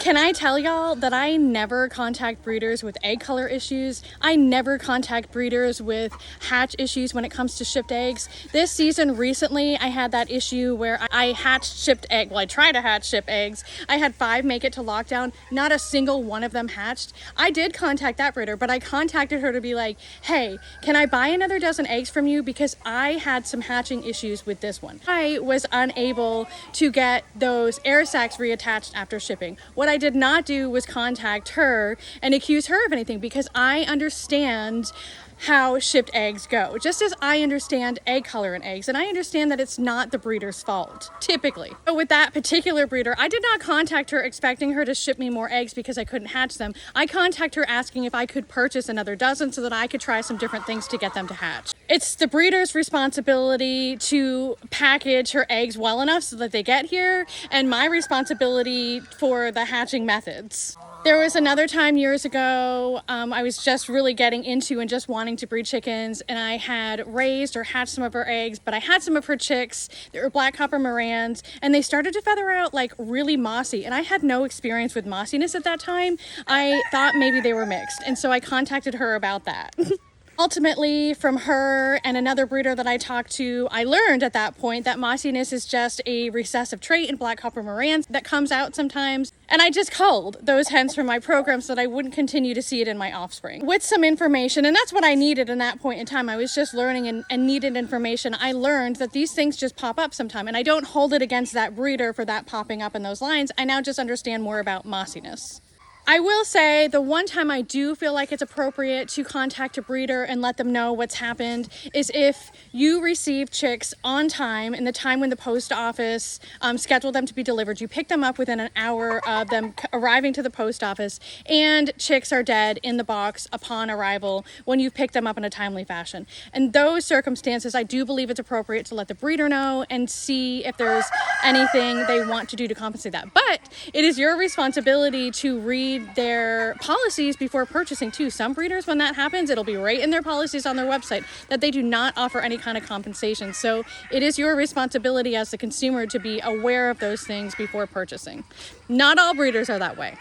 Can I tell y'all that I never contact breeders with egg color issues? I never contact breeders with hatch issues when it comes to shipped eggs. This season recently, I had that issue where I hatched shipped egg. Well, I tried to hatch ship eggs. I had 5 make it to lockdown. Not a single one of them hatched. I did contact that breeder, but I contacted her to be like, hey, can I buy another dozen eggs from you? Because I had some hatching issues with this one. I was unable to get those air sacs reattached after shipping. What I did not do was contact her and accuse her of anything, because I understand how shipped eggs go, just as I understand egg color in eggs, and I understand that it's not the breeder's fault, typically. But with that particular breeder, I did not contact her expecting her to ship me more eggs because I couldn't hatch them. I contacted her asking if I could purchase another dozen so that I could try some different things to get them to hatch. It's the breeder's responsibility to package her eggs well enough so that they get here, and my responsibility for the hatching methods. There was another time years ago, I was just really getting into and just wanting to breed chickens, and I had raised or hatched some of her eggs, but I had some of her chicks. They were black copper Morans, and they started to feather out like really mossy, and I had no experience with mossiness at that time. I thought maybe they were mixed, and so I contacted her about that. Ultimately, from her and another breeder that I talked to, I learned at that point that mossiness is just a recessive trait in black copper Morans that comes out sometimes. And I just culled those hens from my program so that I wouldn't continue to see it in my offspring. With some information, and that's what I needed in that point in time. I was just learning and needed information. I learned that these things just pop up sometime, and I don't hold it against that breeder for that popping up in those lines. I now just understand more about mossiness. I will say the one time I do feel like it's appropriate to contact a breeder and let them know what's happened is if you receive chicks on time, in the time when the post office scheduled them to be delivered. You pick them up within an hour of them arriving to the post office, and chicks are dead in the box upon arrival when you've picked them up in a timely fashion. In those circumstances, I do believe it's appropriate to let the breeder know and see if there's anything they want to do to compensate that. But it is your responsibility to read their policies before purchasing too. Some breeders, when that happens, it'll be right in their policies on their website that they do not offer any kind of compensation. So it is your responsibility as the consumer to be aware of those things before purchasing. Not all breeders are that way.